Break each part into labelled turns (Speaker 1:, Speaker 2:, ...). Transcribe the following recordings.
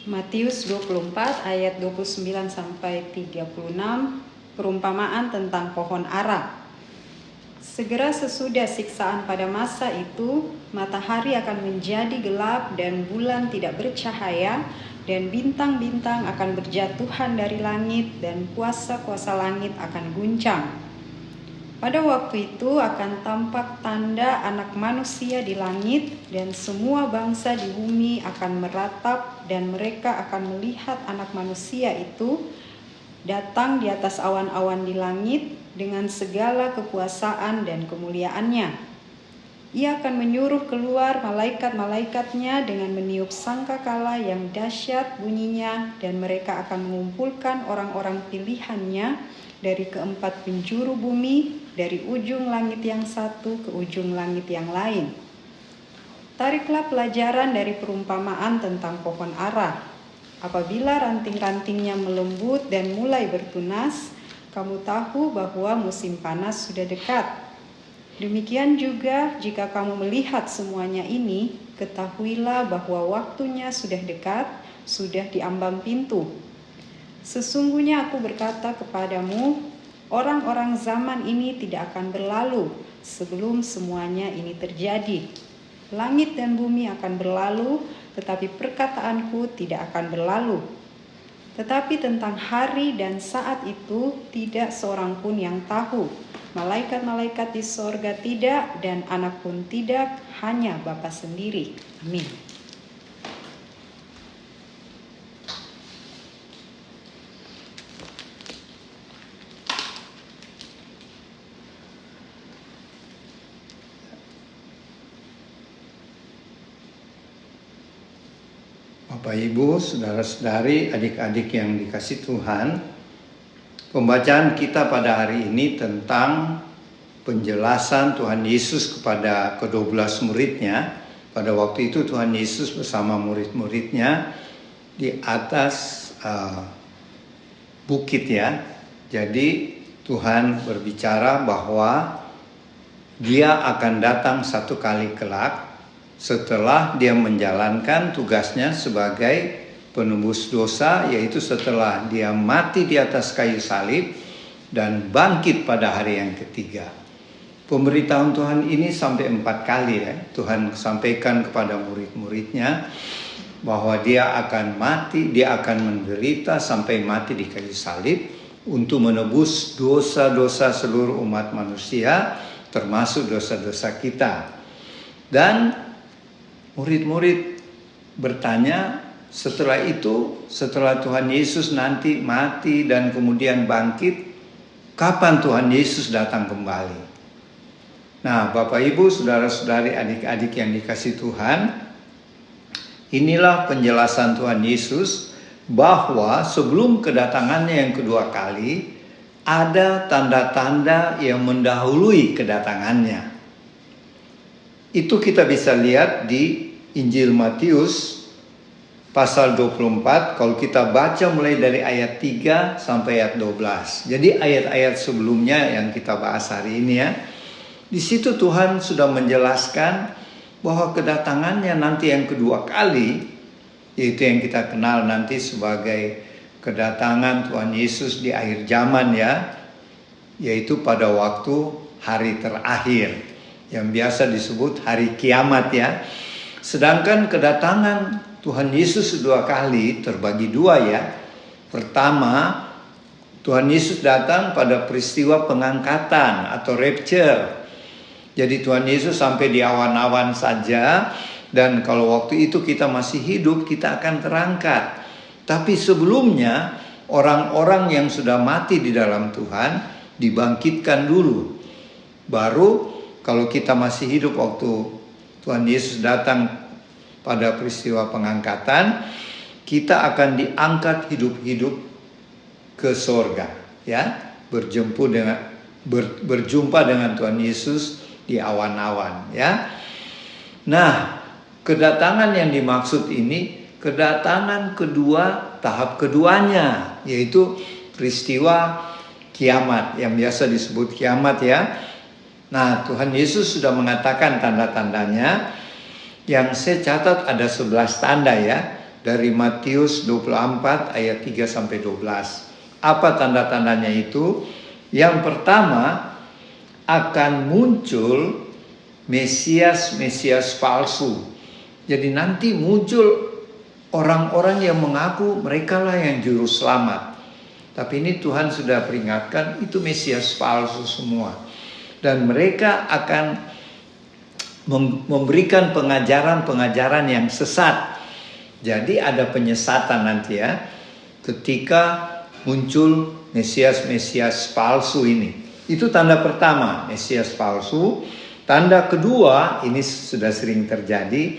Speaker 1: Matius 24 ayat 29 sampai 36, perumpamaan tentang pohon ara. Segera sesudah siksaan pada masa itu, matahari akan menjadi gelap dan bulan tidak bercahaya, dan bintang-bintang akan berjatuhan dari langit dan kuasa-kuasa langit akan guncang. Pada waktu itu akan tampak tanda Anak Manusia di langit, dan semua bangsa di bumi akan meratap, dan mereka akan melihat Anak Manusia itu datang di atas awan-awan di langit dengan segala kekuasaan dan kemuliaannya. Ia akan menyuruh keluar malaikat-malaikatnya dengan meniup sangkakala yang dahsyat bunyinya, dan mereka akan mengumpulkan orang-orang pilihannya dari keempat penjuru bumi, dari ujung langit yang satu ke ujung langit yang lain. Tariklah pelajaran dari perumpamaan tentang pohon ara. Apabila ranting-rantingnya melembut dan mulai bertunas, kamu tahu bahwa musim panas sudah dekat. Demikian juga jika kamu melihat semuanya ini, ketahuilah bahwa waktunya sudah dekat, sudah di ambang pintu. Sesungguhnya aku berkata kepadamu, orang-orang zaman ini tidak akan berlalu sebelum semuanya ini terjadi. Langit dan bumi akan berlalu, tetapi perkataanku tidak akan berlalu. Tetapi tentang hari dan saat itu tidak seorang pun yang tahu. Malaikat-malaikat di sorga tidak, dan anak pun tidak, hanya Bapa sendiri. Amin.
Speaker 2: Bapak, Ibu, saudara-saudari, adik-adik yang dikasih Tuhan, pembacaan kita pada hari ini tentang penjelasan Tuhan Yesus kepada ke-12 muridnya. Pada waktu itu Tuhan Yesus bersama murid-muridnya di atas bukit ya. Jadi Tuhan berbicara bahwa Dia akan datang satu kali kelak setelah Dia menjalankan tugasnya sebagai penebus dosa, yaitu setelah Dia mati di atas kayu salib dan bangkit pada hari yang ketiga. Pemberitahuan Tuhan ini sampai 4 kali ya. Tuhan sampaikan kepada murid-muridnya bahwa Dia akan mati, Dia akan menderita sampai mati di kayu salib untuk menebus dosa-dosa seluruh umat manusia, termasuk dosa-dosa kita. Dan murid-murid bertanya, setelah itu, setelah Tuhan Yesus nanti mati dan kemudian bangkit, kapan Tuhan Yesus datang kembali? Nah, Bapak, Ibu, saudara-saudari, adik-adik yang dikasih Tuhan, inilah penjelasan Tuhan Yesus bahwa sebelum kedatangannya yang kedua kali, ada tanda-tanda yang mendahului kedatangannya. Itu kita bisa lihat di Injil Matius pasal 24, kalau kita baca mulai dari ayat 3 sampai ayat 12. Jadi ayat-ayat sebelumnya yang kita bahas hari ini ya. Di situ Tuhan sudah menjelaskan bahwa kedatangannya nanti yang kedua kali, yaitu yang kita kenal nanti sebagai kedatangan Tuhan Yesus di akhir zaman ya, yaitu pada waktu hari terakhir, yang biasa disebut hari kiamat ya. Sedangkan kedatangan Tuhan Yesus dua kali terbagi dua ya. Pertama, Tuhan Yesus datang pada peristiwa pengangkatan atau rapture. Jadi Tuhan Yesus sampai di awan-awan saja, dan kalau waktu itu kita masih hidup, kita akan terangkat. Tapi sebelumnya, orang-orang yang sudah mati di dalam Tuhan dibangkitkan dulu. Baru kalau kita masih hidup waktu Tuhan Yesus datang pada peristiwa pengangkatan, kita akan diangkat hidup-hidup ke sorga, ya, berjumpa dengan Tuhan Yesus di awan-awan, ya. Nah, kedatangan yang dimaksud ini kedatangan kedua, tahap keduanya, yaitu peristiwa kiamat yang biasa disebut kiamat ya. Nah, Tuhan Yesus sudah mengatakan tanda-tandanya, yang saya catat ada 11 tanda ya. dari Matius 24 ayat 3 sampai 12. Apa tanda-tandanya itu? Yang pertama, akan muncul Mesias palsu. Jadi nanti muncul orang-orang yang mengaku mereka lah yang juru selamat. Tapi ini Tuhan sudah peringatkan, itu Mesias palsu semua. Dan mereka akan memberikan pengajaran-pengajaran yang sesat. Jadi ada penyesatan nanti ya, ketika muncul Mesias palsu ini. Itu tanda pertama, Mesias palsu. Tanda kedua, ini sudah sering terjadi,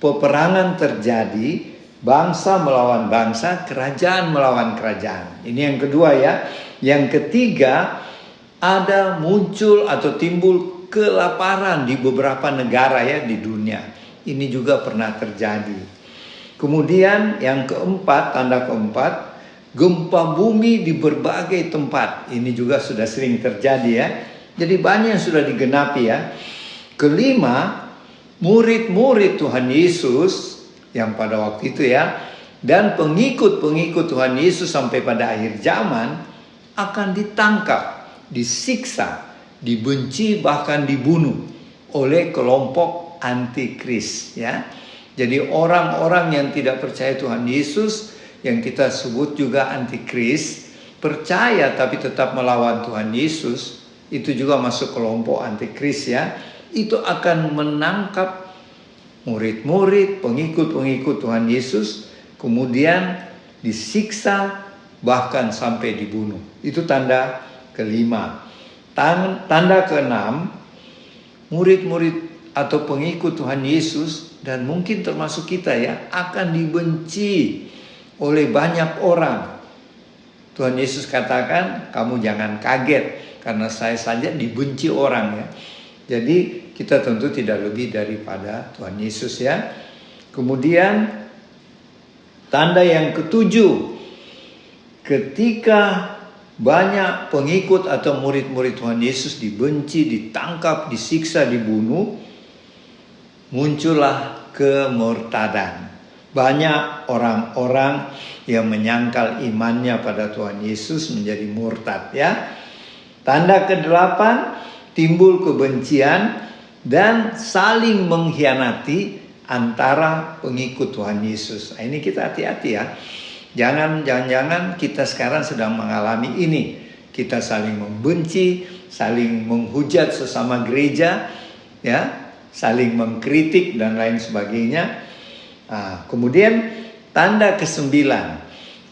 Speaker 2: peperangan terjadi, bangsa melawan bangsa, kerajaan melawan kerajaan. Ini yang kedua ya. Yang ketiga, ada muncul atau timbul kelaparan di beberapa negara ya di dunia. Ini juga pernah terjadi. Kemudian yang keempat, tanda keempat, gempa bumi di berbagai tempat. Ini juga sudah sering terjadi ya. Jadi banyak yang sudah digenapi ya. Kelima, murid-murid Tuhan Yesus yang pada waktu itu ya, dan pengikut-pengikut Tuhan Yesus sampai pada akhir zaman akan ditangkap, disiksa, dibenci, bahkan dibunuh oleh kelompok antikris ya. Jadi orang-orang yang tidak percaya Tuhan Yesus, yang kita sebut juga antikris, percaya tapi tetap melawan Tuhan Yesus, itu juga masuk kelompok antikris ya. Itu akan menangkap murid-murid, pengikut-pengikut Tuhan Yesus, kemudian disiksa, bahkan sampai dibunuh. Itu tanda kelima. Tanda keenam, murid-murid atau pengikut Tuhan Yesus, dan mungkin termasuk kita ya, akan dibenci oleh banyak orang. Tuhan Yesus katakan, kamu jangan kaget karena saya saja dibenci orang ya. Jadi kita tentu tidak lebih daripada Tuhan Yesus ya. Kemudian tanda yang ketujuh, ketika banyak pengikut atau murid-murid Tuhan Yesus dibenci, ditangkap, disiksa, dibunuh, muncullah kemurtadan. Banyak orang-orang yang menyangkal imannya pada Tuhan Yesus menjadi murtad ya. Tanda kedelapan, timbul kebencian dan saling mengkhianati antara pengikut Tuhan Yesus. Nah, ini kita hati-hati ya. Jangan-jangan kita sekarang sedang mengalami ini. Kita saling membenci, saling menghujat sesama gereja, ya, saling mengkritik dan lain sebagainya. Nah, kemudian tanda kesembilan,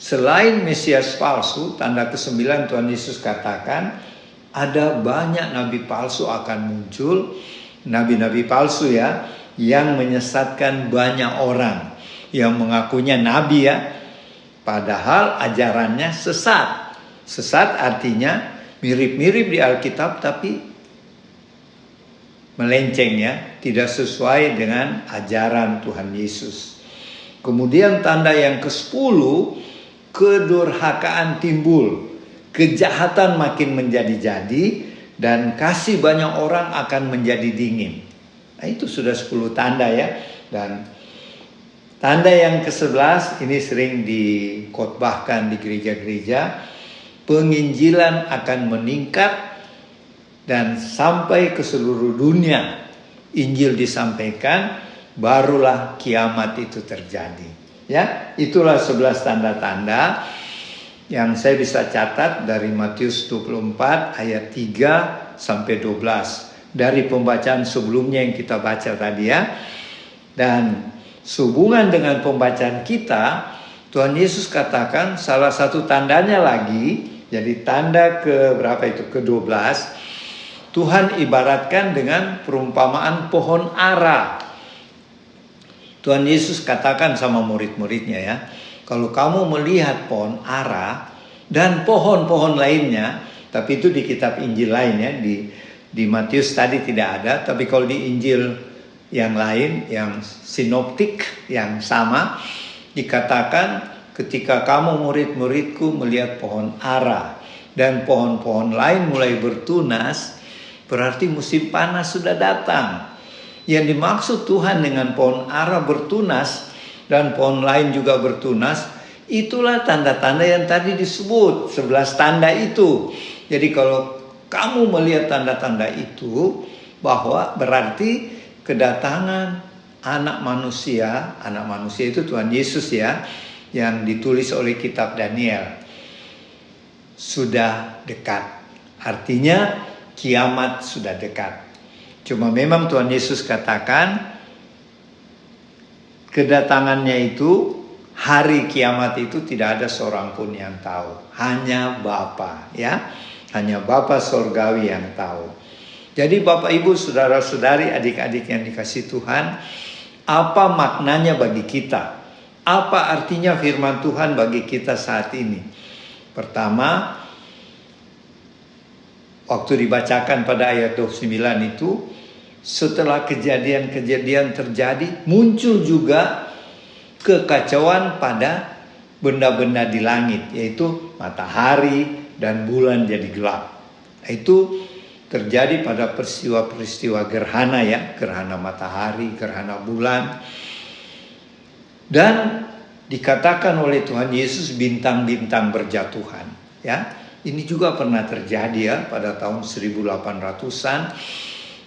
Speaker 2: selain Mesias palsu, tanda kesembilan Tuhan Yesus katakan ada banyak nabi palsu akan muncul, nabi-nabi palsu ya, yang menyesatkan banyak orang, yang mengakunya nabi ya, padahal ajarannya sesat. Sesat artinya mirip-mirip di Alkitab tapi melenceng ya, tidak sesuai dengan ajaran Tuhan Yesus. Kemudian tanda yang ke-10, kedurhakaan timbul, kejahatan makin menjadi-jadi, dan kasih banyak orang akan menjadi dingin. Nah, itu sudah 10 tanda ya. Dan tanda yang ke-11 ini sering dikotbahkan di gereja-gereja, penginjilan akan meningkat dan sampai ke seluruh dunia Injil disampaikan, barulah kiamat itu terjadi. Ya, itulah 11 tanda-tanda yang saya bisa catat dari Matius 24 ayat 3 sampai 12 dari pembacaan sebelumnya yang kita baca tadi ya. Dan sehubungan dengan pembacaan kita, Tuhan Yesus katakan salah satu tandanya lagi, jadi tanda ke berapa itu? Ke-12. Tuhan ibaratkan dengan perumpamaan pohon ara. Tuhan Yesus katakan sama murid-muridnya ya, kalau kamu melihat pohon ara dan pohon-pohon lainnya, tapi itu di kitab Injil lain ya, di Matius tadi tidak ada, tapi kalau di Injil yang lain, yang sinoptik, yang sama, dikatakan ketika kamu murid-muridku melihat pohon ara dan pohon-pohon lain mulai bertunas, berarti musim panas sudah datang. Yang dimaksud Tuhan dengan pohon ara bertunas dan pohon lain juga bertunas. Itulah tanda-tanda yang tadi disebut, 11 tanda itu. Jadi kalau kamu melihat tanda-tanda itu, bahwa berarti kedatangan anak manusia itu Tuhan Yesus ya, yang ditulis oleh kitab Daniel, sudah dekat. Artinya kiamat sudah dekat. Cuma memang Tuhan Yesus katakan kedatangannya itu, hari kiamat itu tidak ada seorang pun yang tahu. Hanya Bapa ya. Hanya Bapa Sorgawi yang tahu. Jadi Bapak Ibu, saudara-saudari, adik-adik yang dikasihi Tuhan, apa maknanya bagi kita? Apa artinya firman Tuhan bagi kita saat ini? Pertama, waktu dibacakan pada ayat 29 itu, setelah kejadian-kejadian terjadi, muncul juga kekacauan pada benda-benda di langit, yaitu matahari dan bulan jadi gelap. Itu terjadi pada peristiwa-peristiwa gerhana ya, gerhana matahari, gerhana bulan. Dan dikatakan oleh Tuhan Yesus bintang-bintang berjatuhan ya. Ini juga pernah terjadi ya pada tahun 1800-an.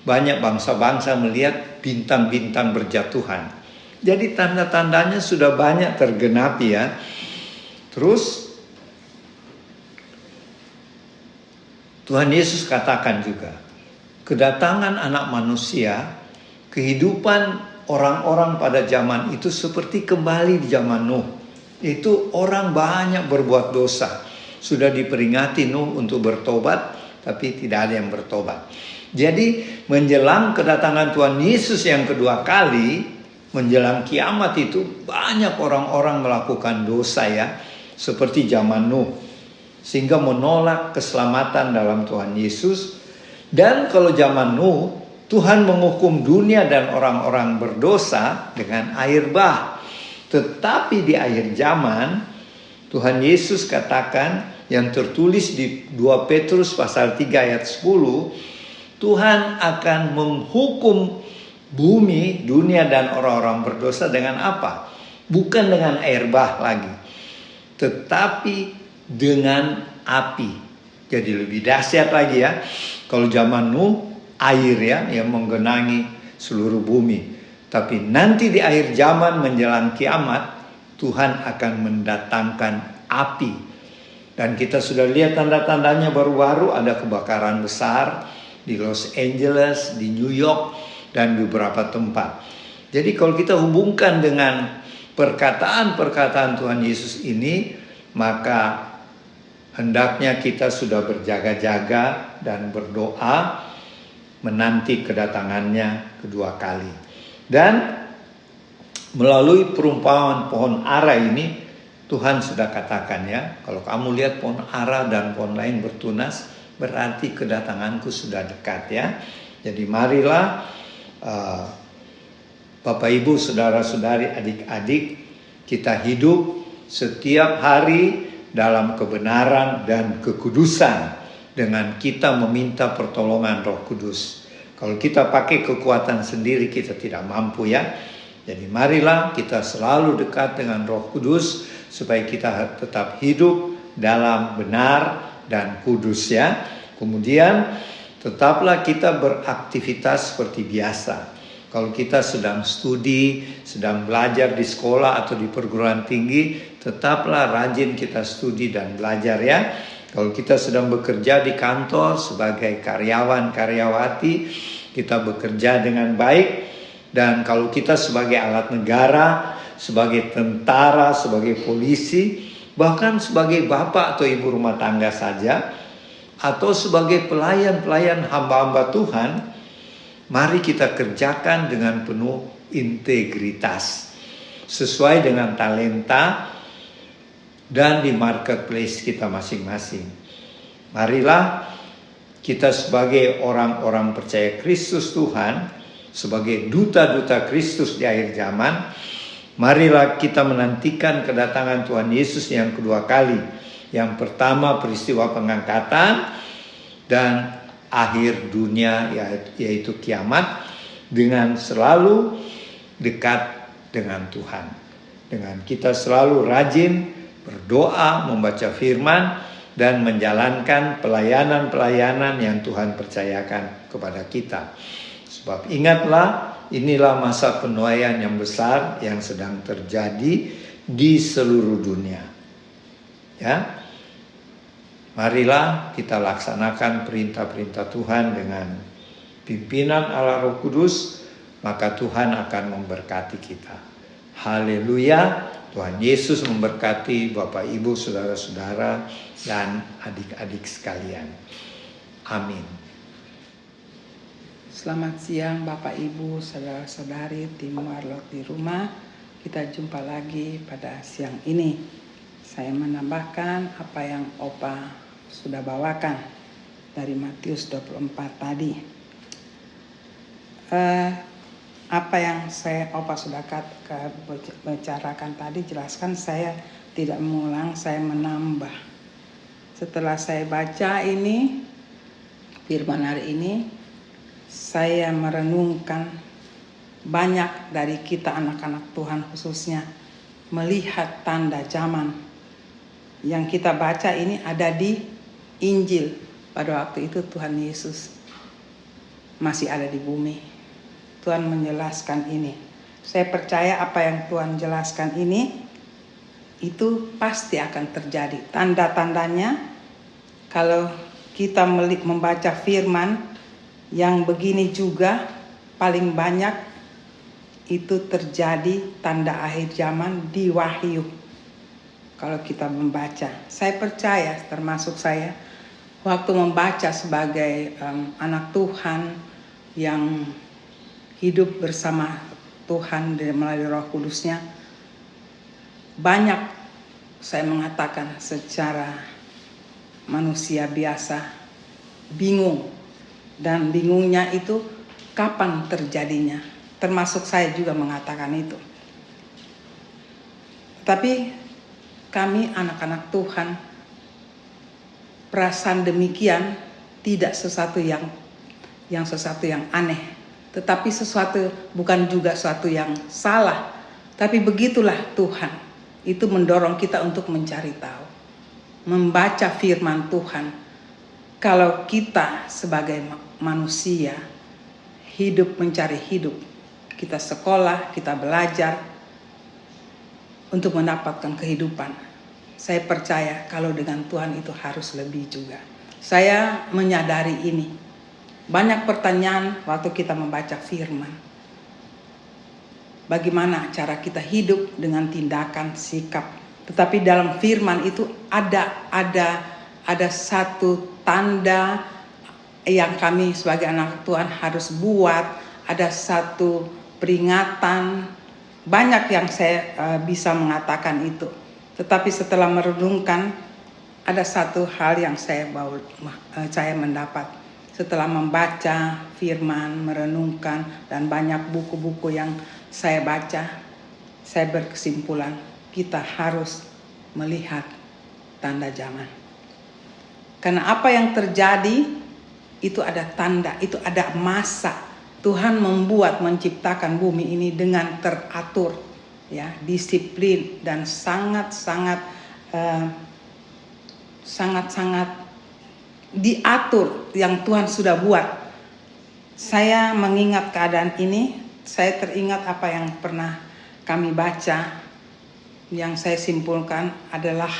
Speaker 2: Banyak bangsa-bangsa melihat bintang-bintang berjatuhan. Jadi tanda-tandanya sudah banyak tergenapi ya. Terus Tuhan Yesus katakan juga, kedatangan anak manusia, kehidupan orang-orang pada zaman itu seperti kembali di zaman Nuh. Itu orang banyak berbuat dosa. Sudah diperingati Nuh untuk bertobat, tapi tidak ada yang bertobat. Jadi menjelang kedatangan Tuhan Yesus yang kedua kali, menjelang kiamat itu banyak orang-orang melakukan dosa ya, seperti zaman Nuh, sehingga menolak keselamatan dalam Tuhan Yesus. Dan kalau zaman Nuh, Tuhan menghukum dunia dan orang-orang berdosa dengan air bah. Tetapi di akhir zaman, Tuhan Yesus katakan yang tertulis di 2 Petrus pasal 3 ayat 10, Tuhan akan menghukum bumi, dunia dan orang-orang berdosa dengan apa? Bukan dengan air bah lagi, tetapi dengan api. Jadi lebih dahsyat lagi ya. Kalau zaman Nuh air ya yang menggenangi seluruh bumi. Tapi nanti di akhir zaman menjelang kiamat, Tuhan akan mendatangkan api. Dan kita sudah lihat tanda-tandanya baru-baru, ada kebakaran besar di Los Angeles, di New York, dan beberapa tempat. Jadi kalau kita hubungkan dengan perkataan-perkataan Tuhan Yesus ini, maka hendaknya kita sudah berjaga-jaga dan berdoa menanti kedatangannya kedua kali. Dan melalui perumpamaan pohon ara ini, Tuhan sudah katakan ya, kalau kamu lihat pohon ara dan pohon lain bertunas, berarti kedatanganku sudah dekat ya. Jadi marilah Bapak Ibu, saudara-saudari, adik-adik, kita hidup setiap hari dalam kebenaran dan kekudusan dengan kita meminta pertolongan Roh Kudus. Kalau kita pakai kekuatan sendiri, kita tidak mampu ya. Jadi marilah kita selalu dekat dengan Roh Kudus supaya kita tetap hidup dalam benar dan kudus ya. Kemudian tetaplah kita beraktivitas seperti biasa. Kalau kita sedang studi, sedang belajar di sekolah atau di perguruan tinggi, tetaplah rajin kita studi dan belajar ya. Kalau kita sedang bekerja di kantor sebagai karyawan, karyawati, kita bekerja dengan baik. Dan kalau kita sebagai alat negara, sebagai tentara, sebagai polisi, bahkan sebagai bapak atau ibu rumah tangga saja, atau sebagai pelayan-pelayan hamba-hamba Tuhan, mari kita kerjakan dengan penuh integritas, sesuai dengan talenta dan di marketplace kita masing-masing. Marilah kita sebagai orang-orang percaya Kristus Tuhan, sebagai duta-duta Kristus di akhir zaman, marilah kita menantikan kedatangan Tuhan Yesus yang kedua kali. Yang pertama peristiwa pengangkatan dan akhir dunia yaitu kiamat, dengan selalu dekat dengan Tuhan. Dengan kita selalu rajin berdoa, membaca firman, dan menjalankan pelayanan-pelayanan yang Tuhan percayakan kepada kita. Sebab ingatlah, inilah masa penuaian yang besar yang sedang terjadi di seluruh dunia. Ya, marilah kita laksanakan perintah-perintah Tuhan dengan pimpinan Allah Roh Kudus, maka Tuhan akan memberkati kita. Haleluya. Tuhan Yesus memberkati Bapak Ibu, saudara-saudara, dan adik-adik sekalian. Amin.
Speaker 3: Selamat siang Bapak Ibu, saudara-saudari tim Warlot di rumah. Kita jumpa lagi pada siang ini. Saya menambahkan apa yang Opa sudah bawakan dari Matius 24 tadi. Apa yang Opa sudah bicarakan tadi, jelaskan, saya tidak mengulang, saya menambah. Setelah saya baca ini, firman hari ini, saya merenungkan banyak dari kita anak-anak Tuhan khususnya melihat tanda zaman. Yang kita baca ini ada di Injil. Pada waktu itu Tuhan Yesus masih ada di bumi. Tuhan menjelaskan ini. Saya percaya apa yang Tuhan jelaskan ini itu pasti akan terjadi. Tanda-tandanya kalau kita membaca firman yang begini juga paling banyak itu terjadi tanda akhir zaman di Wahyu. Kalau kita membaca, saya percaya, termasuk saya, waktu membaca sebagai anak Tuhan yang hidup bersama Tuhan melalui Roh Kudusnya, banyak saya mengatakan secara manusia biasa bingung, dan bingungnya itu kapan terjadinya, termasuk saya juga mengatakan itu. Tapi kami anak-anak Tuhan, perasaan demikian tidak sesuatu yang aneh. Tetapi sesuatu, bukan juga sesuatu yang salah. Tapi begitulah Tuhan. Itu mendorong kita untuk mencari tahu. Membaca firman Tuhan. Kalau kita sebagai manusia hidup mencari hidup. Kita sekolah, kita belajar untuk mendapatkan kehidupan. Saya percaya kalau dengan Tuhan itu harus lebih juga. Saya menyadari ini. Banyak pertanyaan waktu kita membaca firman. Bagaimana cara kita hidup dengan tindakan, sikap. Tetapi dalam firman itu ada satu tanda yang kami sebagai anak Tuhan harus buat. Ada satu peringatan. Banyak yang saya bisa mengatakan itu. Tetapi setelah merenungkan, ada satu hal yang saya mendapat. Setelah membaca firman, merenungkan, dan banyak buku-buku yang saya baca, saya berkesimpulan kita harus melihat tanda zaman. Karena apa yang terjadi itu ada tanda, itu ada masa. Tuhan menciptakan bumi ini dengan teratur, ya, disiplin, dan sangat-sangat diatur yang Tuhan sudah buat. Saya mengingat keadaan ini, saya teringat apa yang pernah kami baca. Yang saya simpulkan adalah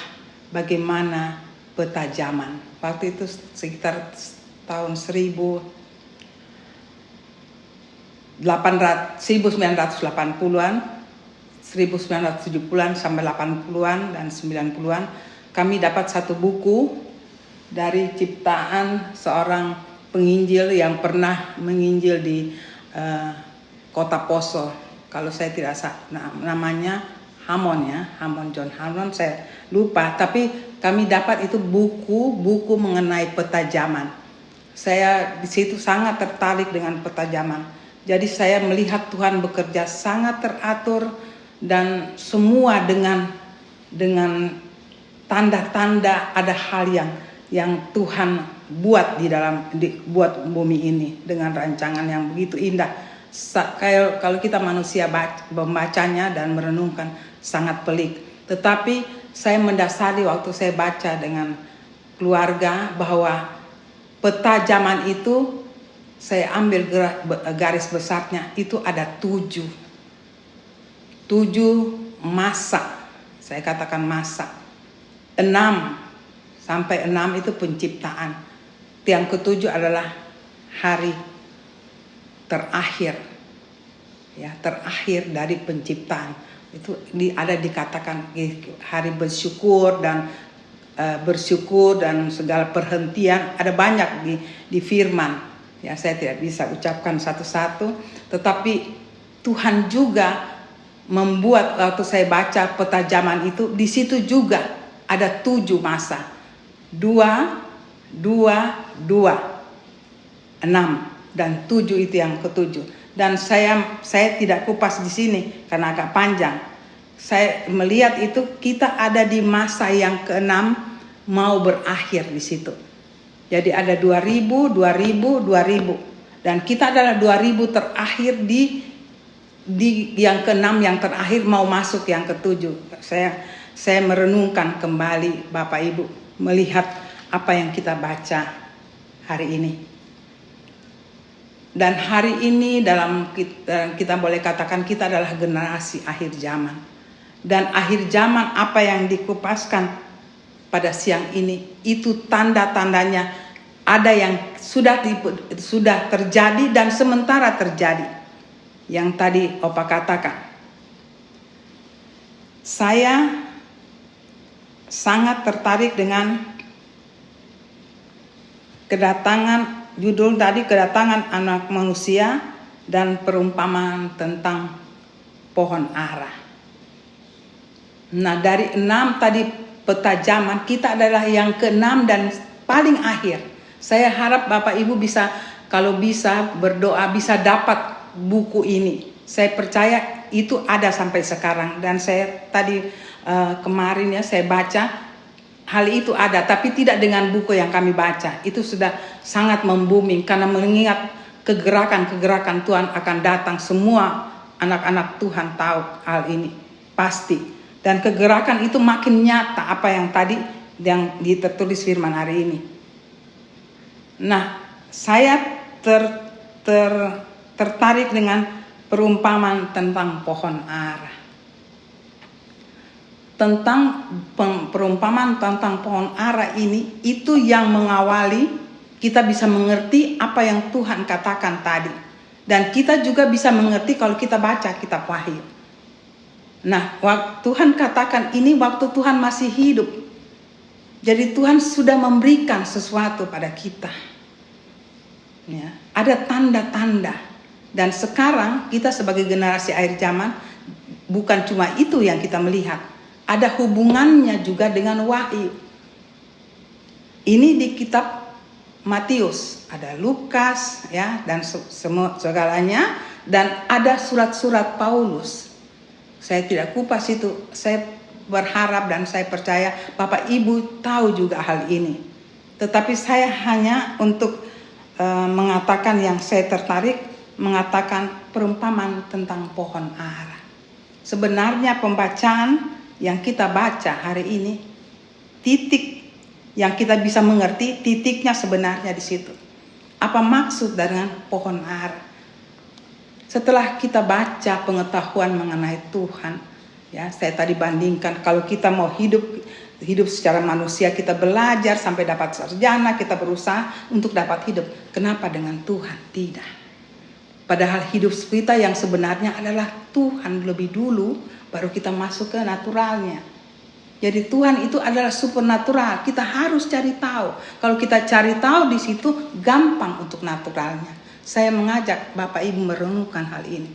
Speaker 3: bagaimana peta zaman. Waktu itu sekitar tahun 1980-an, 1970-an sampai 80-an dan 90-an, kami dapat satu buku dari ciptaan seorang penginjil yang pernah menginjil di kota Poso. Kalau saya tidak salah, namanya Hammond, John Hammond, saya lupa. Tapi kami dapat itu buku mengenai peta zaman. Saya di situ sangat tertarik dengan peta zaman. Jadi saya melihat Tuhan bekerja sangat teratur, dan semua dengan tanda-tanda ada hal yang Tuhan buat buat bumi ini dengan rancangan yang begitu indah. Kalau kita manusia membacanya dan merenungkan, sangat pelik. Tetapi saya mendasari waktu saya baca dengan keluarga bahwa peta zaman itu saya ambil garis besarnya itu ada 7 masa. Saya katakan masa. 6 sampai 6 itu penciptaan. Yang ke-7 adalah hari terakhir. Ya, terakhir dari penciptaan. Itu ada dikatakan hari bersyukur dan segala perhentian, ada banyak di firman. Ya, saya tidak bisa ucapkan satu-satu, tetapi Tuhan juga membuat waktu saya baca peta zaman itu, di situ juga ada 7 masa. 2, 6 dan 7 itu yang ke-7. Dan saya tidak kupas di sini karena agak panjang. Saya melihat itu kita ada di masa yang ke-6 mau berakhir di situ. Jadi ada 2000 dan kita adalah 2000 terakhir di yang ke-6 yang terakhir mau masuk yang ke-7. Saya merenungkan kembali Bapak Ibu melihat apa yang kita baca hari ini. Dan hari ini dalam kita boleh katakan kita adalah generasi akhir zaman. Dan akhir zaman apa yang dikupaskan pada siang ini itu tanda-tandanya ada yang sudah terjadi dan sementara terjadi. Yang tadi Opa katakan. Saya sangat tertarik dengan judul tadi kedatangan anak manusia dan perumpamaan tentang pohon ara. Nah, dari 6 tadi peta zaman kita adalah yang ke-6 dan paling akhir. Saya harap Bapak Ibu bisa, kalau bisa berdoa, bisa dapat buku ini. Saya percaya itu ada sampai sekarang. Dan saya tadi kemarin ya saya baca hal itu ada, tapi tidak dengan buku yang kami baca. Itu sudah sangat membuming karena mengingat kegerakan-kegerakan Tuhan akan datang. Semua anak-anak Tuhan tahu hal ini pasti. Dan kegerakan itu makin nyata apa yang tadi yang tertulis firman hari ini. Nah, saya tertarik dengan perumpamaan tentang pohon ara. Tentang perumpamaan tentang pohon ara ini, itu yang mengawali kita bisa mengerti apa yang Tuhan katakan tadi. Dan kita juga bisa mengerti kalau kita baca kitab Wahyu. Nah, Tuhan katakan ini waktu Tuhan masih hidup. Jadi Tuhan sudah memberikan sesuatu pada kita. Ya, ada tanda-tanda. Dan sekarang kita sebagai generasi akhir zaman bukan cuma itu yang kita melihat. Ada hubungannya juga dengan Wahyu. Ini di kitab Matius, ada Lukas ya dan semua segalanya, dan ada surat-surat Paulus. Saya tidak kupas itu. Saya berharap dan saya percaya Bapak Ibu tahu juga hal ini. Tetapi saya hanya untuk mengatakan yang saya tertarik, mengatakan perumpamaan tentang pohon ara. Sebenarnya pembacaan yang kita baca hari ini, titik yang kita bisa mengerti, titiknya sebenarnya di situ. Apa maksud dengan pohon ara? Setelah kita baca pengetahuan mengenai Tuhan, ya, saya tadi bandingkan kalau kita mau hidup secara manusia, kita belajar sampai dapat sarjana, kita berusaha untuk dapat hidup. Kenapa dengan Tuhan tidak? Padahal hidup kita yang sebenarnya adalah Tuhan lebih dulu, baru kita masuk ke naturalnya. Jadi Tuhan itu adalah supernatural. Kita harus cari tahu. Kalau kita cari tahu di situ gampang untuk naturalnya. Saya mengajak Bapak Ibu merenungkan hal ini.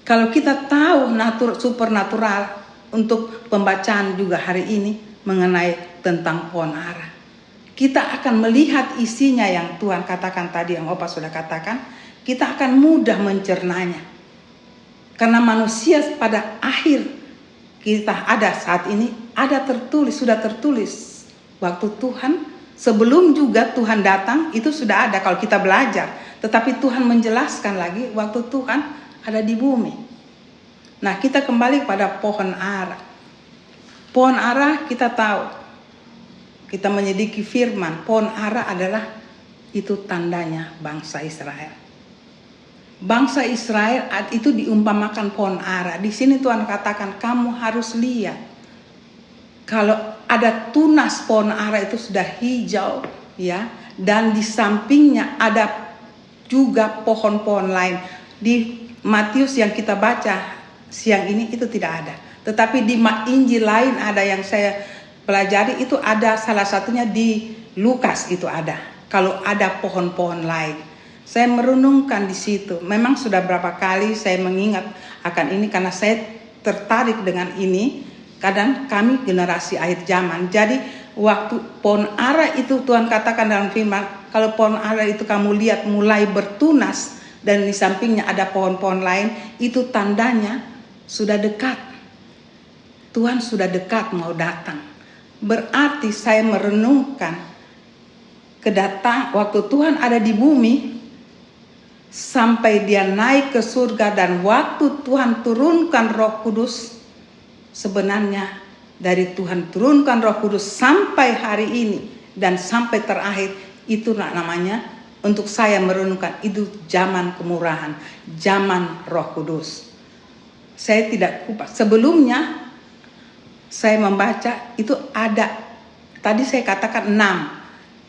Speaker 3: Kalau kita tahu supernatural untuk pembacaan juga hari ini mengenai tentang pohon ara, kita akan melihat isinya yang Tuhan katakan tadi, yang Opa sudah katakan. Kita akan mudah mencernanya. Karena manusia pada akhir kita ada saat ini, sudah tertulis. Waktu Tuhan, sebelum juga Tuhan datang, itu sudah ada kalau kita belajar. Tetapi Tuhan menjelaskan lagi waktu Tuhan ada di bumi. Nah, kita kembali pada pohon ara. Pohon ara kita tahu, kita menyelidiki firman, pohon ara adalah itu tandanya bangsa Israel. Bangsa Israel itu diumpamakan pohon ara. Di sini Tuhan katakan kamu harus lihat. Kalau ada tunas pohon ara itu sudah hijau, ya, dan di sampingnya ada juga pohon-pohon lain. Di Matius yang kita baca siang ini itu tidak ada. Tetapi di Injil lain ada yang saya pelajari, itu ada, salah satunya di Lukas itu ada. Kalau ada pohon-pohon lain. Saya merenungkan di situ. Memang sudah berapa kali saya mengingat akan ini karena saya tertarik dengan ini. Kadang kami generasi akhir zaman. Jadi waktu pohon ara itu Tuhan katakan dalam firman, kalau pohon ara itu kamu lihat mulai bertunas dan di sampingnya ada pohon-pohon lain, itu tandanya sudah dekat. Tuhan sudah dekat mau datang. Berarti saya merenungkan waktu Tuhan ada di bumi sampai dia naik ke surga, dan waktu Tuhan turunkan Roh Kudus, sebenarnya dari Tuhan turunkan Roh Kudus sampai hari ini dan sampai terakhir, itu namanya untuk saya merenungkan itu zaman kemurahan, zaman Roh Kudus. Saya tidak kupas. Sebelumnya saya membaca itu ada, tadi saya katakan 6.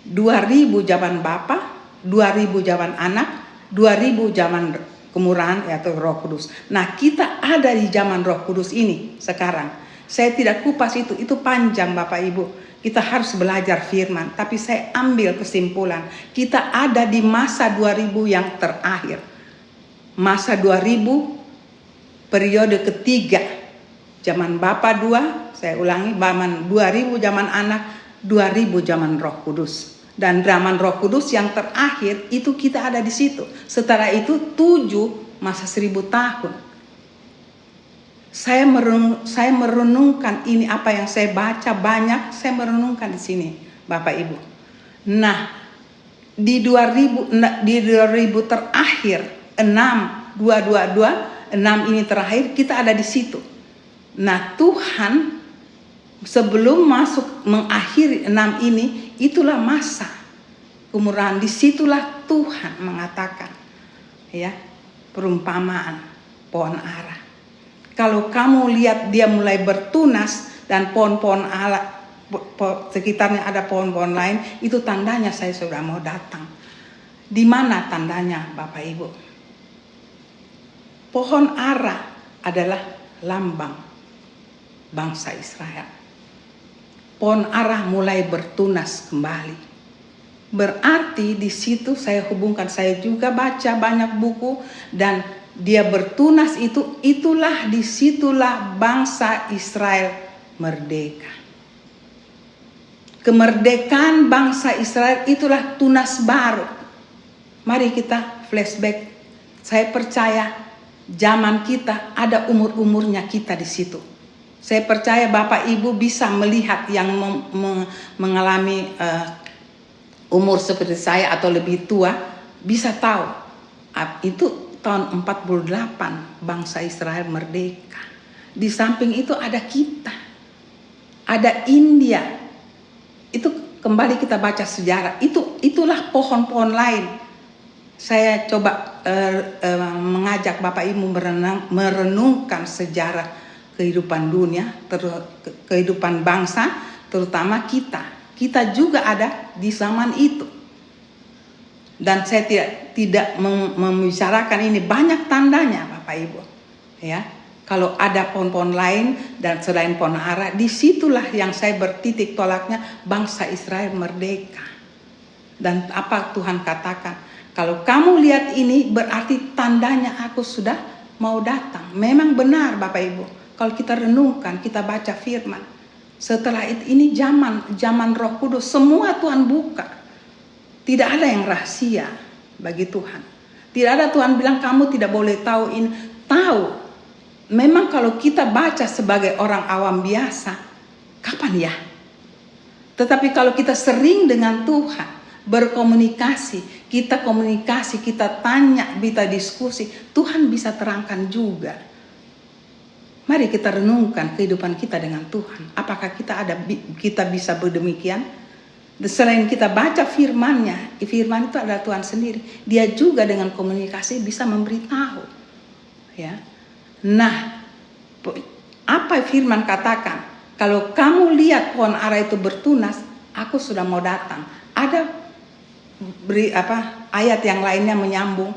Speaker 3: 2000 zaman Bapa, 2000 zaman Anak, 2000 zaman kemurahan yaitu Roh Kudus. Nah, kita ada di zaman Roh Kudus ini sekarang. Saya tidak kupas itu panjang Bapak Ibu. Kita harus belajar firman, tapi saya ambil kesimpulan. Kita ada di masa 2000 yang terakhir. Masa 2000 periode ketiga. Zaman Bapa 2, saya ulangi, zaman 2000 zaman Anak, 2000 zaman Roh Kudus. Dan zaman Roh Kudus yang terakhir itu kita ada di situ. Setelah itu 7 masa 1000 tahun. Saya merenungkan ini, apa yang saya baca banyak, saya merenungkan di sini, Bapak Ibu. Nah, di 2000 terakhir 6 ini terakhir kita ada di situ. Nah, Tuhan sebelum masuk mengakhiri 6 ini, itulah masa kemurahan. Disitulah Tuhan mengatakan, ya, perumpamaan pohon ara. Kalau kamu lihat dia mulai bertunas dan pohon-pohon ara sekitarnya ada pohon-pohon lain, itu tandanya saya sudah mau datang. Di mana tandanya, Bapak Ibu? Pohon ara adalah lambang bangsa Israel. Pohon ara mulai bertunas kembali. Berarti di situ saya hubungkan, saya juga baca banyak buku, dan dia bertunas itulah disitulah bangsa Israel merdeka. Kemerdekaan bangsa Israel itulah tunas baru. Mari kita flashback. Saya percaya zaman kita ada umur-umurnya kita di situ. Saya percaya Bapak Ibu bisa melihat yang mengalami umur seperti saya atau lebih tua, bisa tahu itu tahun 48 bangsa Israel merdeka. Di samping itu ada kita, ada India. Itu kembali kita baca sejarah. Itulah pohon-pohon lain. Saya coba mengajak Bapak Ibu merenungkan sejarah kehidupan dunia, kehidupan bangsa, terutama kita. Kita juga ada di zaman itu. Dan saya tidak membicarakan ini, banyak tandanya Bapak Ibu. Ya, kalau ada pohon-pohon lain dan selain pohon ara, disitulah yang saya bertitik tolaknya bangsa Israel merdeka. Dan apa Tuhan katakan? Kalau kamu lihat ini berarti tandanya aku sudah mau datang. Memang benar Bapak Ibu. Kalau kita renungkan, kita baca firman. Setelah itu ini zaman Roh Kudus, semua Tuhan buka. Tidak ada yang rahasia bagi Tuhan. Tidak ada Tuhan bilang kamu tidak boleh tahu ini. Tahu. Memang kalau kita baca sebagai orang awam biasa, kapan ya? Tetapi kalau kita sering dengan Tuhan, berkomunikasi, kita komunikasi, kita tanya, kita diskusi, Tuhan bisa terangkan juga. Mari kita renungkan kehidupan kita dengan Tuhan. Apakah kita bisa berdemikian? Selain kita baca firman-Nya, firman itu adalah Tuhan sendiri. Dia juga dengan komunikasi bisa memberitahu. Ya. Nah, apa firman katakan? Kalau kamu lihat pohon ara itu bertunas, aku sudah mau datang. Ada ayat yang lainnya menyambung.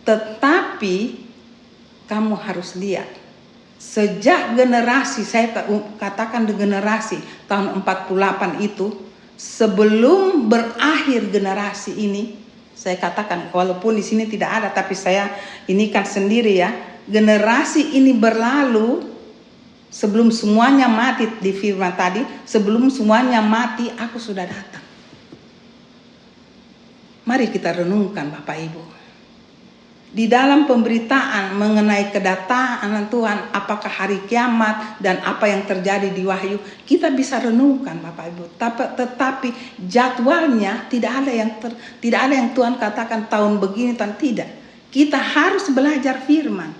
Speaker 3: Tetapi kamu harus lihat. Sejak generasi, saya katakan generasi tahun 48 itu, sebelum berakhir generasi ini, saya katakan walaupun di sini tidak ada, tapi saya ini kan sendiri ya, generasi ini berlalu sebelum semuanya mati di firman tadi, sebelum semuanya mati aku sudah datang. Mari kita renungkan Bapak Ibu. Di dalam pemberitaan mengenai kedatangan Tuhan, apakah hari kiamat dan apa yang terjadi di Wahyu, kita bisa renungkan Bapak Ibu. Tetapi jadwalnya tidak ada yang Tuhan katakan tahun begini dan tidak. Kita harus belajar firman.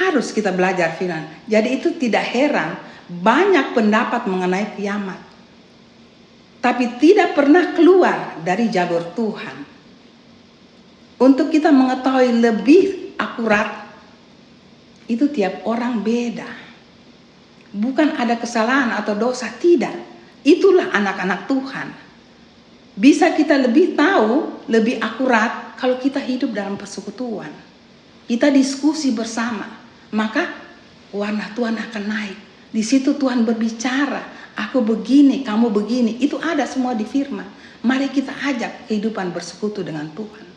Speaker 3: Harus kita belajar firman. Jadi itu tidak heran banyak pendapat mengenai kiamat. Tapi tidak pernah keluar dari jalur Tuhan. Untuk kita mengetahui lebih akurat, itu tiap orang beda. Bukan ada kesalahan atau dosa, tidak. Itulah anak-anak Tuhan. Bisa kita lebih tahu, lebih akurat kalau kita hidup dalam persekutuan. Kita diskusi bersama, maka warna Tuhan akan naik. Di situ Tuhan berbicara, aku begini, kamu begini. Itu ada semua di firman. Mari kita ajak kehidupan bersekutu dengan Tuhan.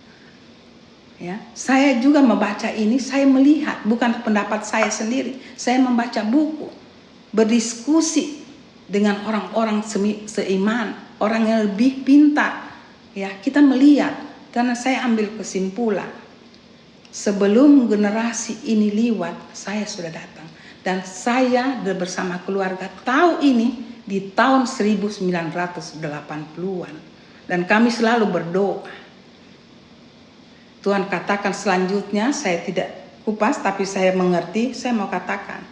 Speaker 3: Ya, saya juga membaca ini, saya melihat bukan pendapat saya sendiri. Saya membaca buku, berdiskusi dengan orang-orang seiman, orang yang lebih pintar. Ya, kita melihat, karena saya ambil kesimpulan. Sebelum generasi ini lewat, saya sudah datang. Dan saya bersama keluarga tahu ini di tahun 1980-an. Dan kami selalu berdoa. Tuhan katakan selanjutnya, saya tidak kupas tapi saya mengerti, saya mau katakan.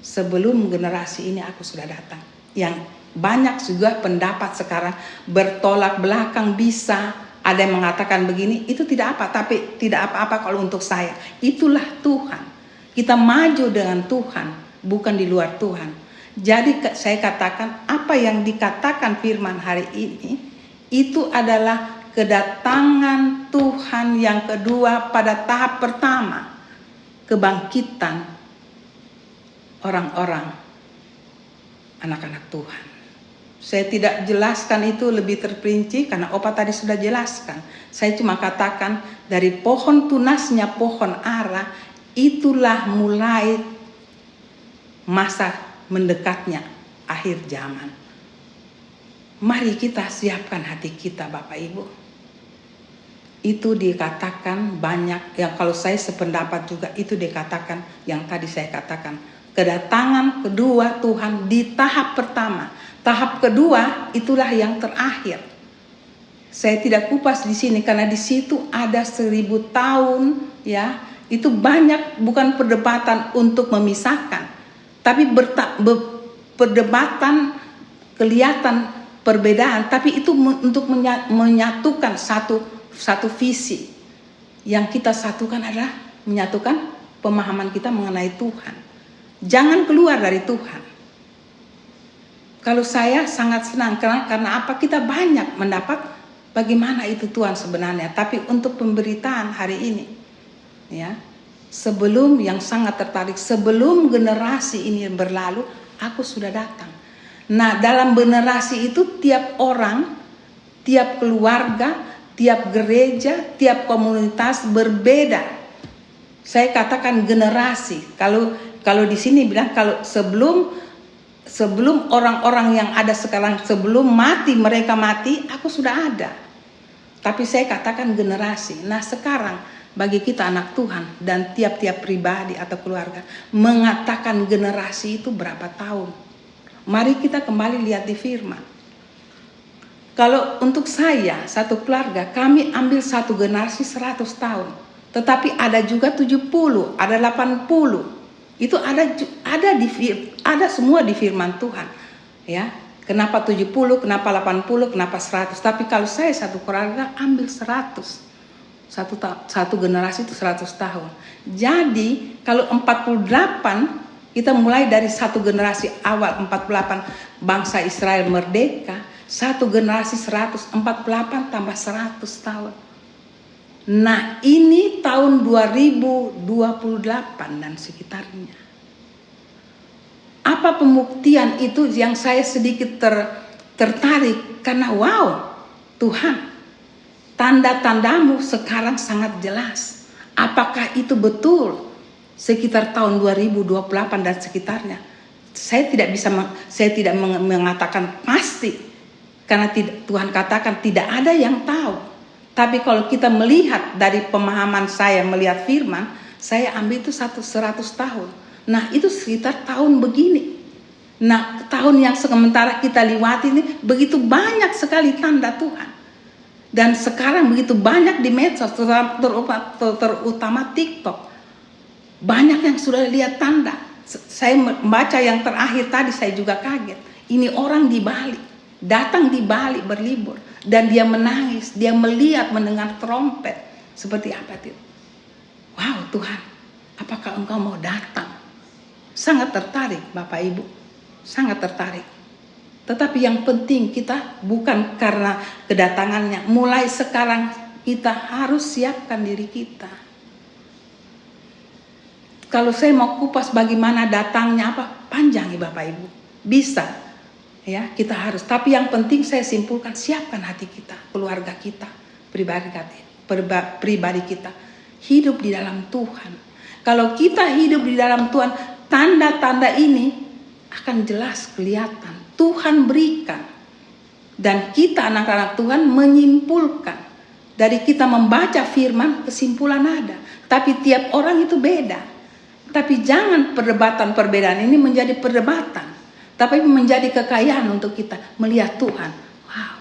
Speaker 3: Sebelum generasi ini aku sudah datang. Yang banyak juga pendapat sekarang bertolak belakang bisa. Ada yang mengatakan begini, itu tidak apa, tapi tidak apa-apa kalau untuk saya. Itulah Tuhan. Kita maju dengan Tuhan, bukan di luar Tuhan. Jadi saya katakan apa yang dikatakan firman hari ini, itu adalah kedatangan Tuhan yang kedua pada tahap pertama. Kebangkitan orang-orang anak-anak Tuhan. Saya tidak jelaskan itu lebih terperinci karena Opa tadi sudah jelaskan. Saya cuma katakan dari pohon tunasnya pohon ara, itulah mulai masa mendekatnya akhir zaman. Mari kita siapkan hati kita Bapak Ibu. Itu dikatakan banyak, yang kalau saya sependapat juga itu dikatakan yang tadi saya katakan. Kedatangan kedua Tuhan di tahap pertama. Tahap kedua itulah yang terakhir. Saya tidak kupas di sini karena di situ ada 1000 tahun ya. Itu banyak bukan perdebatan untuk memisahkan. Tapi perdebatan kelihatan perbedaan. Tapi itu untuk menyatukan satu visi. Yang kita satukan adalah menyatukan pemahaman kita mengenai Tuhan. Jangan keluar dari Tuhan. Kalau saya sangat senang karena apa? Kita banyak mendapat bagaimana itu Tuhan sebenarnya. Tapi untuk pemberitaan hari ini, ya, sebelum yang sangat tertarik, sebelum generasi ini berlalu, aku sudah datang. Nah, dalam generasi itu tiap orang, tiap keluarga, tiap gereja, tiap komunitas berbeda. Saya katakan generasi. Kalau di sini bilang kalau sebelum orang-orang yang ada sekarang, sebelum mereka mati, aku sudah ada. Tapi saya katakan generasi. Nah sekarang bagi kita anak Tuhan dan tiap-tiap pribadi atau keluarga, mengatakan generasi itu berapa tahun. Mari kita kembali lihat di firman. Kalau untuk saya, satu keluarga, kami ambil satu generasi 100 tahun. Tetapi ada juga 70, ada 80. Itu ada semua di firman Tuhan. Ya. Kenapa 70, kenapa 80, kenapa 100. Tapi kalau saya satu keluarga ambil 100. Satu generasi itu 100 tahun. Jadi kalau 48 kita mulai dari satu generasi awal 48 bangsa Israel merdeka, satu generasi 148 tambah 100 tahun. Nah, ini tahun 2028 dan sekitarnya. Apa pembuktian itu yang saya sedikit tertarik karena wow, Tuhan, tanda-tandamu sekarang sangat jelas. Apakah itu betul sekitar tahun 2028 dan sekitarnya? Saya tidak mengatakan pasti karena Tuhan katakan tidak ada yang tahu. Tapi kalau kita melihat dari pemahaman saya melihat firman, saya ambil itu 100 tahun. Nah, itu sekitar tahun begini. Nah, tahun yang sementara kita lewati ini begitu banyak sekali tanda Tuhan. Dan sekarang begitu banyak di medsos, terutama TikTok. Banyak yang sudah lihat tanda. Saya membaca yang terakhir tadi saya juga kaget. Ini orang di Bali, datang di Bali berlibur. Dan dia menangis, dia melihat, mendengar trompet. Seperti apa itu? Wow Tuhan, apakah engkau mau datang? Sangat tertarik Bapak Ibu, sangat tertarik. Tetapi yang penting kita bukan karena kedatangannya. Mulai sekarang kita harus siapkan diri kita. Kalau saya mau kupas bagaimana datangnya apa, panjang ya Bapak Ibu. Bisa. Ya, kita harus. Tapi yang penting saya simpulkan, siapkan hati kita, keluarga kita, pribadi kita. Hidup di dalam Tuhan. Kalau kita hidup di dalam Tuhan, tanda-tanda ini akan jelas kelihatan. Tuhan berikan. Dan kita anak-anak Tuhan menyimpulkan. Dari kita membaca firman, kesimpulan ada. Tapi tiap orang itu beda. Tapi jangan perbedaan ini menjadi perdebatan. Tapi menjadi kekayaan untuk kita melihat Tuhan. Wow,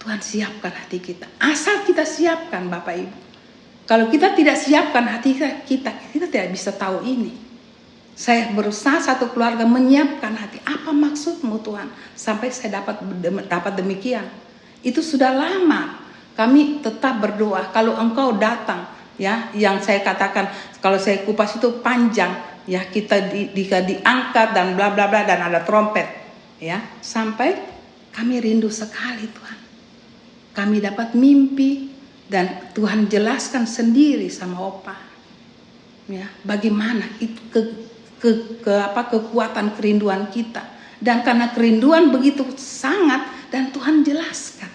Speaker 3: Tuhan siapkan hati kita. Asal kita siapkan Bapak Ibu. Kalau kita tidak siapkan hati kita tidak bisa tahu ini. Saya berusaha satu keluarga menyiapkan hati. Apa maksudmu Tuhan? Sampai saya dapat demikian. Itu sudah lama. Kami tetap berdoa. Kalau engkau datang, ya, yang saya katakan, kalau saya kupas itu panjang. Ya, kita diangkat dan bla bla bla dan ada trompet, ya, sampai kami rindu sekali Tuhan. Kami dapat mimpi dan Tuhan jelaskan sendiri sama Opa, ya, bagaimana itu kekuatan kerinduan kita. Dan karena kerinduan begitu sangat dan Tuhan jelaskan.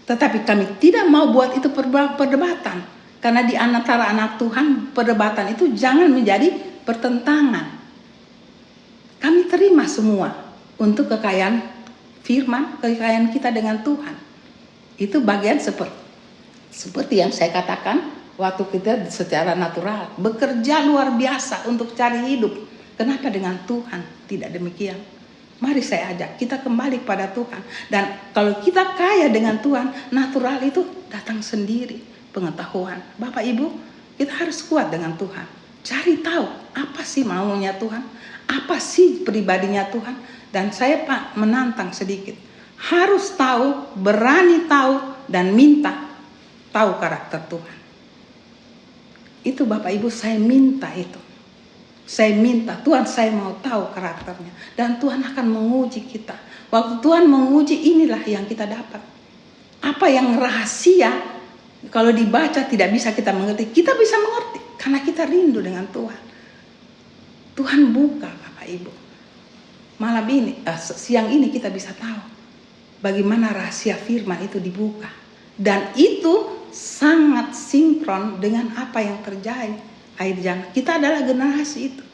Speaker 3: Tetapi kami tidak mau buat itu perdebatan, karena di antara anak Tuhan perdebatan itu jangan menjadi pertentangan. Kami terima semua untuk kekayaan firman, kekayaan kita dengan Tuhan. Itu bagian seperti yang saya katakan waktu kita secara natural bekerja luar biasa untuk cari hidup. Kenapa dengan Tuhan tidak demikian? Mari saya ajak kita kembali pada Tuhan. Dan kalau kita kaya dengan Tuhan, natural itu datang sendiri, pengetahuan. Bapak Ibu, kita harus kuat dengan Tuhan. Cari tahu apa sih maunya Tuhan, apa sih pribadinya Tuhan. Dan saya menantang sedikit, harus tahu, berani tahu, dan minta tahu karakter Tuhan. Itu Bapak Ibu, saya minta itu. Saya minta Tuhan, saya mau tahu karakternya. Dan Tuhan akan menguji kita. Waktu Tuhan menguji, inilah yang kita dapat. Apa yang rahasia, kalau dibaca tidak bisa kita mengerti, kita bisa mengerti. Karena kita rindu dengan Tuhan. Tuhan buka Bapak Ibu. Malam ini, siang ini kita bisa tahu bagaimana rahasia firman itu dibuka. Dan itu sangat sinkron dengan apa yang terjadi. Kita adalah generasi itu.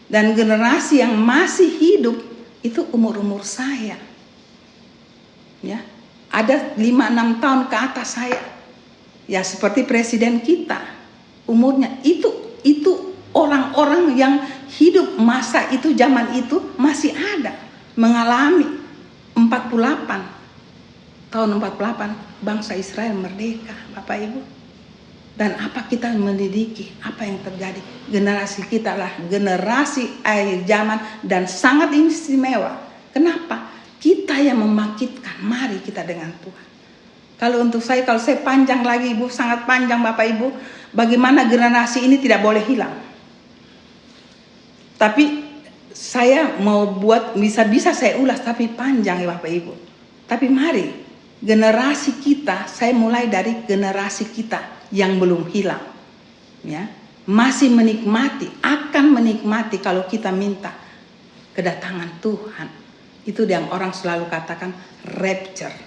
Speaker 3: Dan generasi yang masih hidup itu umur-umur saya. Ya, ada 5-6 tahun ke atas saya. Ya, seperti presiden kita. Umurnya itu orang-orang yang hidup masa itu, zaman itu masih ada, mengalami 48 tahun 48 bangsa Israel merdeka, Bapak Ibu. Dan apa kita mendidik, apa yang terjadi? Generasi kita lah generasi akhir zaman dan sangat istimewa. Kenapa? Kita yang membangkitkan. Mari kita dengan Tuhan. Kalau untuk saya, kalau saya panjang lagi Ibu, sangat panjang Bapak Ibu, bagaimana generasi ini tidak boleh hilang. Tapi saya mau buat, bisa-bisa saya ulas, tapi panjang ya Bapak Ibu. Tapi mari, generasi kita, saya mulai dari generasi kita yang belum hilang. Ya, masih menikmati, akan menikmati kalau kita minta kedatangan Tuhan. Itu yang orang selalu katakan rapture.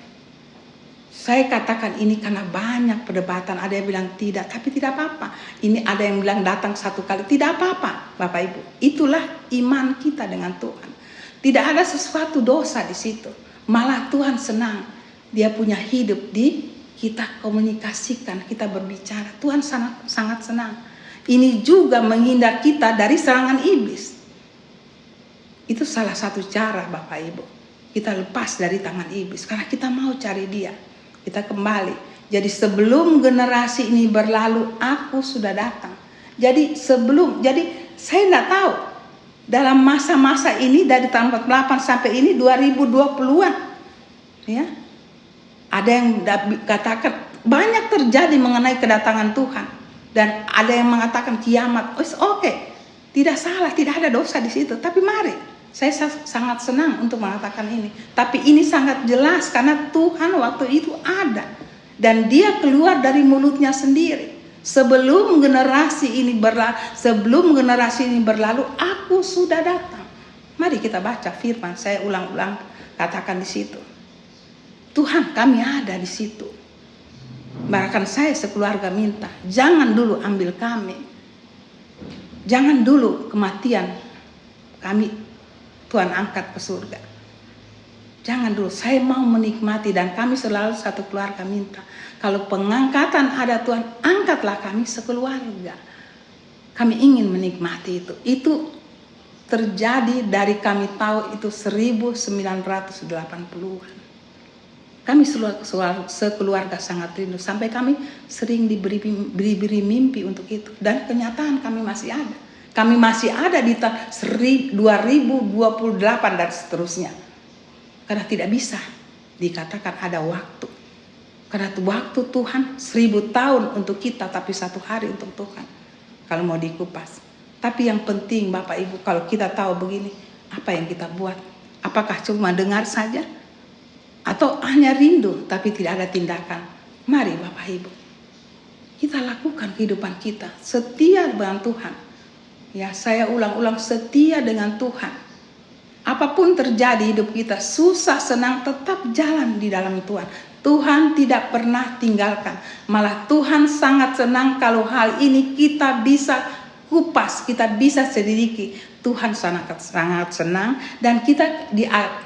Speaker 3: Saya katakan ini karena banyak perdebatan. Ada yang bilang tidak, tapi tidak apa-apa. Ini ada yang bilang datang satu kali. Tidak apa-apa, Bapak Ibu. Itulah iman kita dengan Tuhan. Tidak ada sesuatu dosa di situ. Malah Tuhan senang. Dia punya hidup di kita komunikasikan, kita berbicara. Tuhan sangat senang. Ini juga menghindar kita dari serangan iblis. Itu salah satu cara Bapak Ibu. Kita lepas dari tangan iblis. Karena kita mau cari dia. Kita kembali. Jadi sebelum generasi ini berlalu, aku sudah datang. Jadi saya tidak tahu. Dalam masa-masa ini dari tahun 48 sampai ini 2020-an. Ya. Ada yang katakan banyak terjadi mengenai kedatangan Tuhan. Dan ada yang mengatakan kiamat. Oke. Tidak salah, tidak ada dosa di situ. Tapi mari. Saya sangat senang untuk mengatakan ini. Tapi ini sangat jelas karena Tuhan waktu itu ada. Dan dia keluar dari mulutnya sendiri. Sebelum generasi ini berlalu, aku sudah datang. Mari kita baca firman. Saya ulang-ulang katakan di situ. Tuhan, kami ada di situ. Bahkan saya sekeluarga minta, jangan dulu ambil kami. Jangan dulu kematian kami Tuhan angkat ke surga. Jangan dulu, saya mau menikmati. Dan kami selalu satu keluarga minta, kalau pengangkatan ada Tuhan, angkatlah kami sekeluarga. Kami ingin menikmati itu. Itu terjadi dari kami tahu itu 1980-an. Kami sekeluarga sangat rindu. Sampai kami sering diberi mimpi untuk itu. Dan kenyataan kami masih ada. Kami masih ada di tahun 2028 dan seterusnya. Karena tidak bisa dikatakan ada waktu. Karena waktu Tuhan 1000 tahun untuk kita, tapi 1 hari untuk Tuhan. Kalau mau dikupas. Tapi yang penting Bapak Ibu, kalau kita tahu begini, apa yang kita buat? Apakah cuma dengar saja? Atau hanya rindu tapi tidak ada tindakan? Mari Bapak Ibu, kita lakukan kehidupan kita setia dengan Tuhan. Ya, saya ulang-ulang, setia dengan Tuhan. Apapun terjadi hidup kita, susah senang, tetap jalan di dalam Tuhan. Tuhan tidak pernah tinggalkan. Malah Tuhan sangat senang kalau hal ini kita bisa kupas, kita bisa selidiki. Tuhan sangat senang dan kita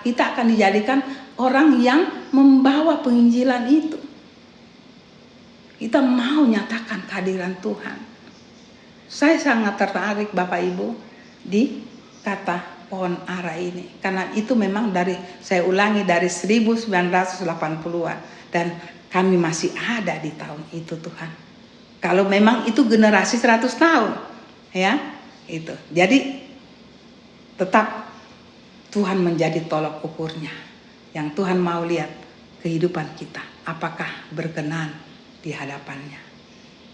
Speaker 3: akan dijadikan orang yang membawa penginjilan itu. Kita mau nyatakan kehadiran Tuhan. Saya sangat tertarik Bapak Ibu di kata pohon ara ini. Karena itu memang saya ulangi dari 1980-an. Dan kami masih ada di tahun itu Tuhan. Kalau memang itu generasi 100 tahun. Ya, itu. Jadi tetap Tuhan menjadi tolok ukurnya. Yang Tuhan mau lihat kehidupan kita. Apakah berkenan di hadapannya.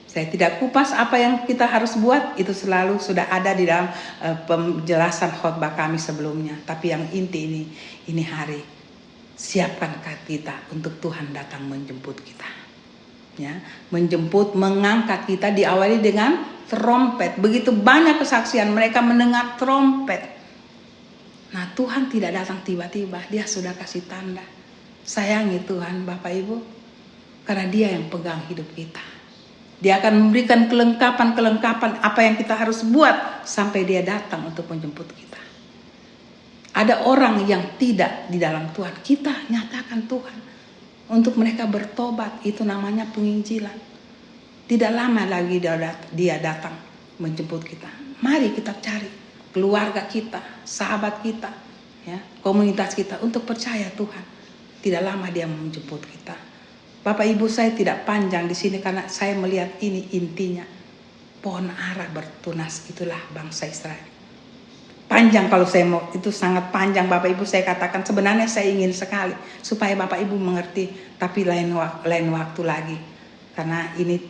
Speaker 3: Saya tidak kupas apa yang kita harus buat, itu selalu sudah ada di dalam penjelasan khotbah kami sebelumnya. Tapi yang inti ini hari, siapkan kita untuk Tuhan datang menjemput kita. Ya, menjemput, mengangkat kita, diawali dengan trompet. Begitu banyak kesaksian mereka mendengar trompet. Nah, Tuhan tidak datang tiba-tiba, dia sudah kasih tanda. Sayangi Tuhan Bapak Ibu, karena dia yang pegang hidup kita. Dia akan memberikan kelengkapan apa yang kita harus buat sampai dia datang untuk menjemput kita. Ada orang yang tidak di dalam Tuhan, kita nyatakan Tuhan. Untuk mereka bertobat, itu namanya penginjilan. Tidak lama lagi dia datang menjemput kita. Mari kita cari keluarga kita, sahabat kita, ya, komunitas kita untuk percaya Tuhan. Tidak lama dia menjemput kita. Bapak Ibu, saya tidak panjang di sini karena saya melihat ini intinya. Pohon ara bertunas, itulah bangsa Israel. Panjang kalau saya mau, itu sangat panjang Bapak Ibu, saya katakan sebenarnya saya ingin sekali supaya Bapak Ibu mengerti, tapi lain waktu lagi. Karena ini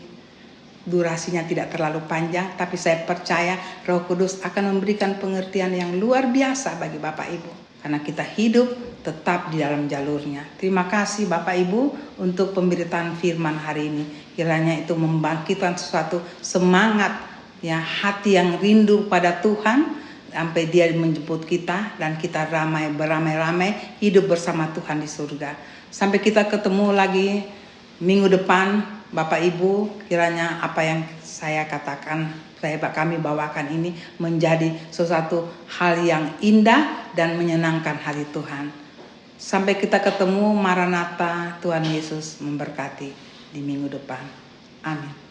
Speaker 3: durasinya tidak terlalu panjang, tapi saya percaya Roh Kudus akan memberikan pengertian yang luar biasa bagi Bapak Ibu. Karena kita hidup tetap di dalam jalurnya. Terima kasih Bapak Ibu untuk pemberitaan firman hari ini. Kiranya itu membangkitkan sesuatu semangat, ya, hati yang rindu pada Tuhan, sampai Dia menjemput kita dan kita beramai-ramai hidup bersama Tuhan di surga. Sampai kita ketemu lagi minggu depan, Bapak Ibu, kiranya apa yang saya katakan, kami bawakan ini menjadi sesuatu hal yang indah dan menyenangkan hati Tuhan. Sampai kita ketemu, Maranatha, Tuhan Yesus memberkati di minggu depan. Amin.